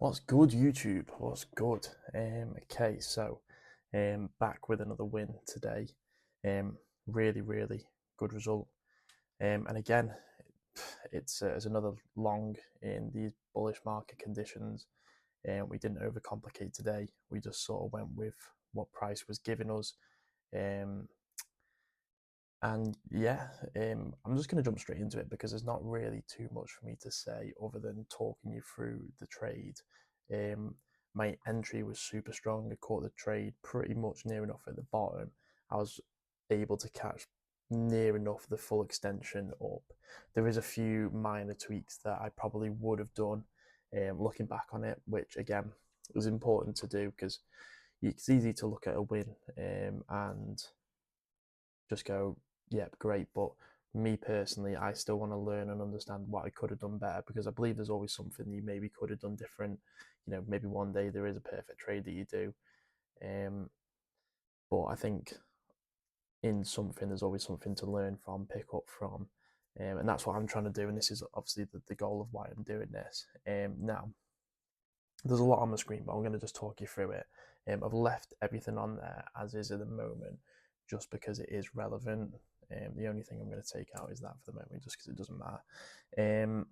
What's good, YouTube? What's good? Okay, so back with another win today. Really good result. And again, it's another long in these bullish market conditions. We didn't overcomplicate today. We just sort of went with what price was giving us. Um, and yeah, I'm just going to jump straight into it because there's not really too much for me to say other than talking you through the trade. Um, my entry was super strong. I caught the trade pretty much near enough at the bottom. I was able to catch near enough the full extension up. There is a few minor tweaks that I probably would have done looking back on it, which again was important to do because it's easy to look at a win and just go, yeah, great. But me personally, I still want to learn and understand what I could have done better because I believe there's always something you maybe could have done different. Maybe one day there is a perfect trade that you do. Um, but I think in something, there's always something to learn from, pick up from. And that's what I'm trying to do. And this is obviously the goal of why I'm doing this. Now, there's a lot on the screen, but I'm going to just talk you through it. I've left everything on there as is at the moment, just because it is relevant. The only thing I'm going to take out is that for the moment, just because it doesn't matter.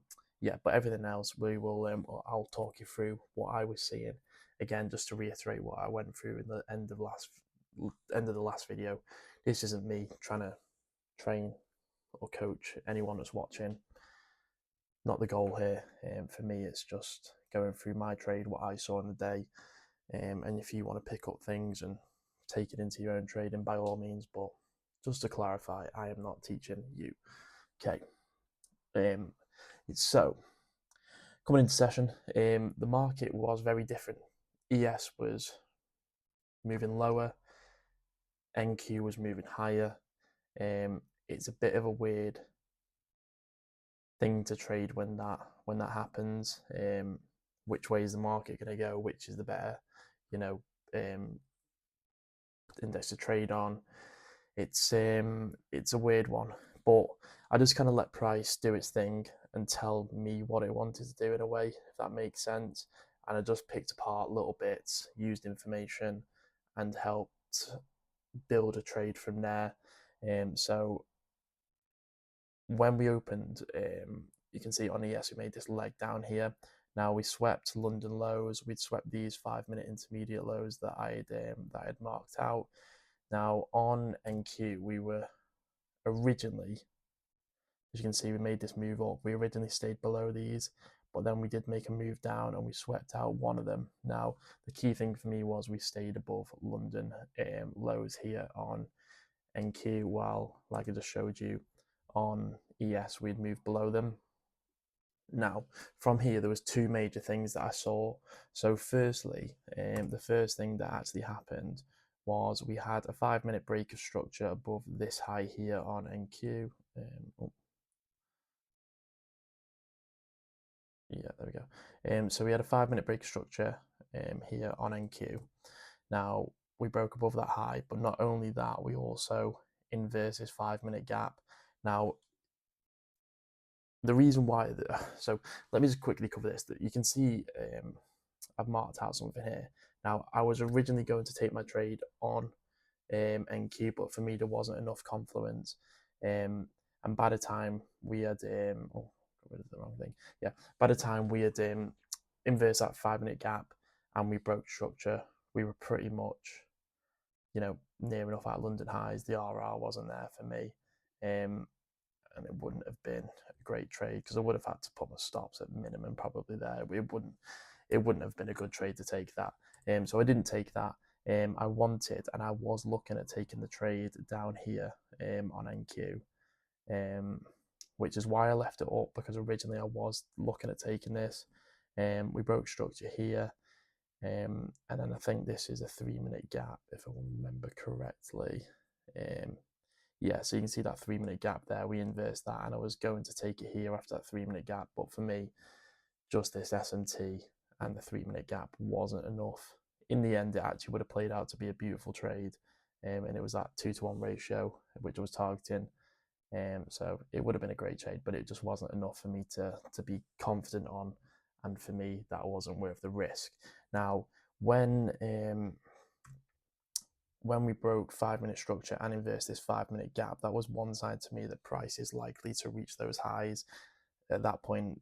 Yeah, but everything else we will. I'll talk you through what I was seeing. Again, just to reiterate what I went through in the end of the last video. This isn't me trying to train or coach anyone that's watching. Not the goal here. For me, it's just going through my trade, what I saw in the day. And if you want to pick up things and take it into your own trading, by all means. But just to clarify, I am not teaching you. Okay. So coming into session, the market was very different. ES was moving lower, NQ was moving higher. It's a bit of a weird thing to trade when that happens. Which way is the market going to go? Which is the better, you know, um, index to trade on? It's a weird one, but I just kind of let price do its thing and tell me what it wanted to do in a way, if that makes sense. And I just picked apart little bits, used information, and helped build a trade from there. So when we opened, you can see on ES we made this leg down here. Now we swept London lows. We'd swept these 5-minute intermediate lows that I had marked out. Now on NQ we were originally, as you can see, we made this move up. We originally stayed below these, but then we did make a move down and we swept out one of them. Now the key thing for me was we stayed above London lows here on NQ, while like I just showed you on ES we'd moved below them. Now from here there was two major things that I saw. So firstly, the first thing that actually happened was we had a 5-minute break of structure above this high here on NQ. Yeah, there we go. So we had a 5-minute break of structure here on NQ. Now we broke above that high, but not only that, we also inverse this 5-minute gap. Now the reason why, so let me just quickly cover this. That you can see, I've marked out something here. Now I was originally going to take my trade on NQ, but for me there wasn't enough confluence. And by the time we had, oh, got rid of the wrong thing. Yeah, by the time we had inverse that 5-minute gap and we broke structure, we were pretty much, near enough at London highs. The RR wasn't there for me. And it wouldn't have been a great trade because I would have had to put my stops at minimum probably there. It wouldn't have been a good trade to take that. So I didn't take that. I wanted, and I was looking at taking the trade down here on NQ, which is why I left it up, because originally I was looking at taking this. We broke structure here, and then I think this is a 3-minute gap if I remember correctly. Yeah, so you can see that 3-minute gap there. We inversed that, and I was going to take it here after that 3-minute gap, but for me, just this SMT and the 3-minute gap wasn't enough. In the end, it actually would have played out to be a beautiful trade, and it was that 2-to-1 ratio which I was targeting. So it would have been a great trade, but it just wasn't enough for me to be confident on and for me that wasn't worth the risk. Now, when we broke 5 minute structure and inversed this 5 minute gap, that was one sign to me that price is likely to reach those highs. At that point,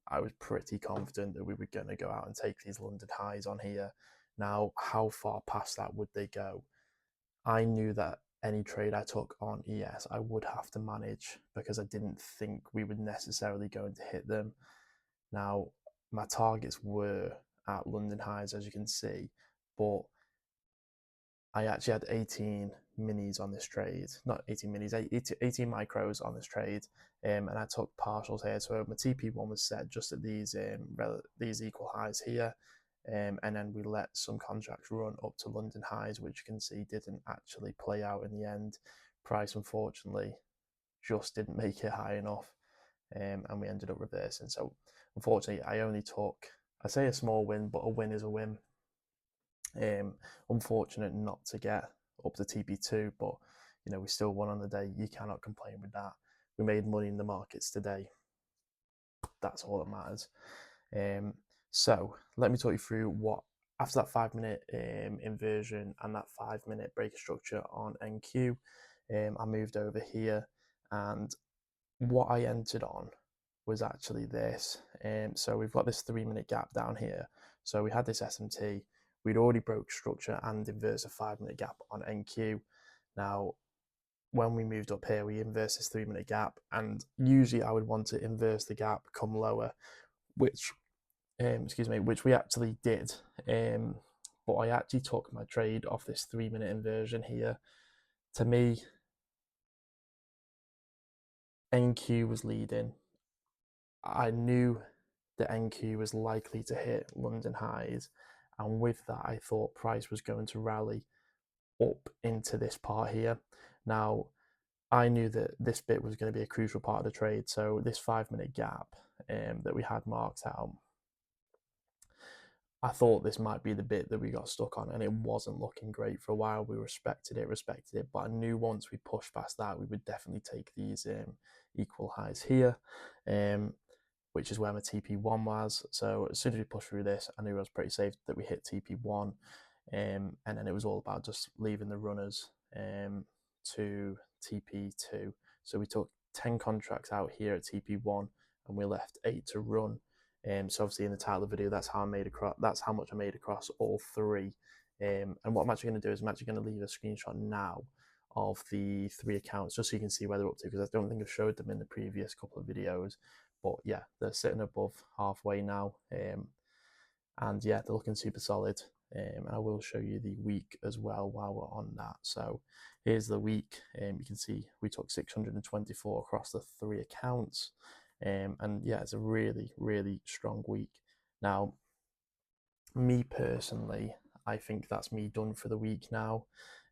I was pretty confident that we were going to go out and take these London highs on here. Now, how far past that would they go? I knew that any trade I took on ES, I would have to manage because I didn't think we were necessarily going to hit them. Now, my targets were at London highs, as you can see, but I actually had 18 minis on this trade, not 18 minis, 18 micros on this trade, and I took partials here. So my TP1 was set just at these equal highs here, and then we let some contracts run up to London highs, which you can see didn't actually play out in the end. Price, unfortunately, just didn't make it high enough, and we ended up reversing. So unfortunately, I only took, I say a small win, but a win is a win. Unfortunate not to get up to TP2, but we still won on the day. You cannot complain with that. We made money in the markets today. That's all that matters. So let me talk you through what, after that 5 minute inversion and that 5 minute break structure on NQ, I moved over here, and what I entered on was actually this. So we've got this 3 minute gap down here. So we had this SMT. We'd already broke structure and inverse a 5 minute gap on NQ. Now, when we moved up here, we inverse this 3 minute gap, and usually I would want to inverse the gap, come lower, which we actually did. But I actually took my trade off this 3 minute inversion here. To me, NQ was leading. I knew that NQ was likely to hit London highs, and with that, I thought price was going to rally up into this part here. Now, I knew that this bit was going to be a crucial part of the trade, so this 5 minute gap that we had marked out, I thought this might be the bit that we got stuck on, and it wasn't looking great for a while. We respected it, but I knew once we pushed past that, we would definitely take these equal highs here, which is where my TP1 was. So as soon as we pushed through this, I knew I was pretty safe that we hit TP1, and then it was all about just leaving the runners to TP2. So we took 10 contracts out here at TP1, and we left 8 to run. So obviously in the title of the video, that's how much I made across all three. And what I'm actually going to do is I'm actually going to leave a screenshot now of the 3 accounts, just so you can see where they're up to, because I don't think I've showed them in the previous couple of videos. But yeah, they're sitting above halfway now, and yeah, they're looking super solid. And I will show you the week as well while we're on that. So here's the week. You can see we took 624 across the 3 accounts. And yeah, it's a really, really strong week. Now, me personally, I think that's me done for the week now.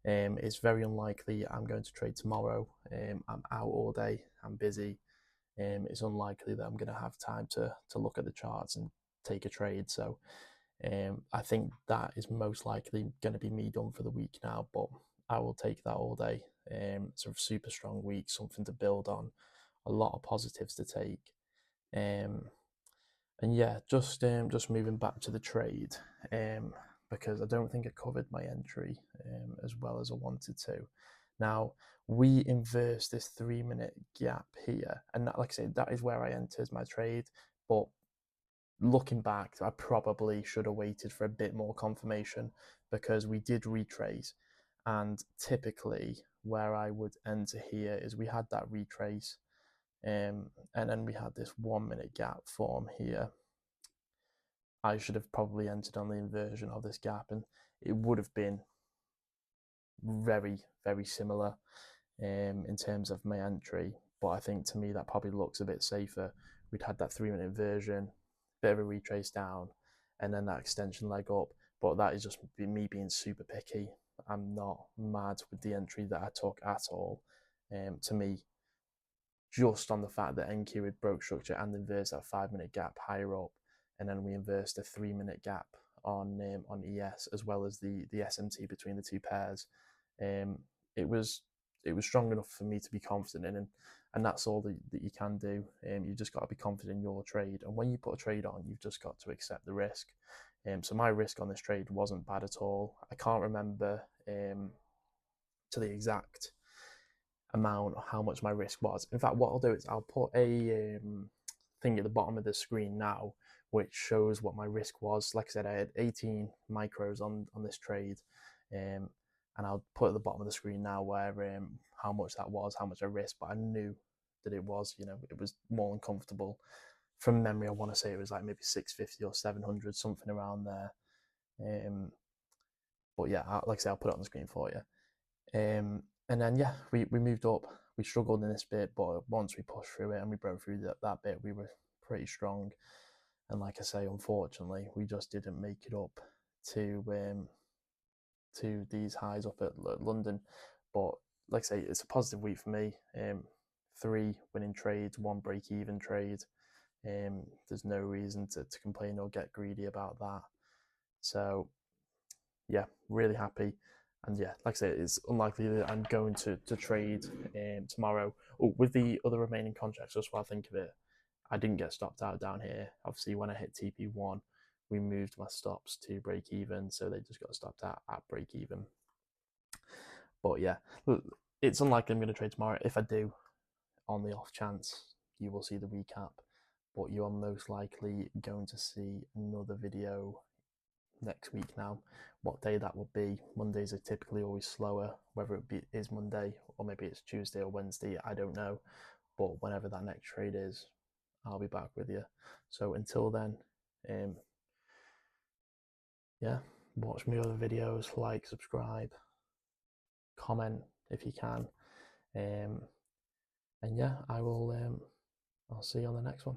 It's very unlikely I'm going to trade tomorrow. I'm out all day, I'm busy. It's unlikely that I'm going to have time to look at the charts and take a trade. So I think that is most likely going to be me done for the week now, but I will take that all day. It's a super strong week, something to build on, a lot of positives to take. And yeah, just moving back to the trade, because I don't think I covered my entry as well as I wanted to. Now, we inverse this 3 minute gap here, and that, like I said, that is where I entered my trade. But looking back, I probably should have waited for a bit more confirmation, because we did retrace, and typically where I would enter here is we had that retrace, and then we had this 1 minute gap form here. I should have probably entered on the inversion of this gap, and it would have been very, very similar in terms of my entry. But I think to me that probably looks a bit safer. We'd had that 3 minute inversion, bit of a retrace down, and then that extension leg up. But that is just me being super picky. I'm not mad with the entry that I took at all. To me, just on the fact that NQ had broke structure and inversed that 5 minute gap higher up, and then we inversed a 3 minute gap on ES, as well as the SMT between the two pairs. It was was strong enough for me to be confident in, and that's all that you can do. You just got to be confident in your trade, and when you put a trade on, you've just got to accept the risk. So my risk on this trade wasn't bad at all. I can't remember to the exact amount or how much my risk was. In fact, what I'll do is I'll put a thing at the bottom of the screen now, which shows what my risk was. Like I said, I had 18 micros on this trade, and I'll put at the bottom of the screen now where how much that was, how much I risked. But I knew that it was, it was more than comfortable. From memory, I want to say it was like maybe 650 or 700, something around there. But yeah, like I say, I'll put it on the screen for you. And then yeah, we moved up. We struggled in this bit, but once we pushed through it and we broke through that bit, we were pretty strong. And like I say, unfortunately, we just didn't make it up to these highs up at London. But like I say, it's a positive week for me. 3 winning trades, 1 break-even trade. There's no reason to complain or get greedy about that. So yeah, really happy. And yeah, like I said, it's unlikely that I'm going to trade tomorrow. Oh, with the other remaining contracts, just while I think of it, I didn't get stopped out down here. Obviously, when I hit TP1, we moved my stops to break even, so they just got stopped out at break even. But yeah, it's unlikely I'm going to trade tomorrow. If I do, on the off chance, you will see the recap. But you are most likely going to see another video next week now. What day that will be. Mondays are typically always slower, whether is Monday or maybe it's Tuesday or Wednesday, I don't know. But whenever that next trade is, I'll be back with you. So until then, yeah, watch my other videos, like, subscribe, comment if you can. And yeah, I'll see you on the next one.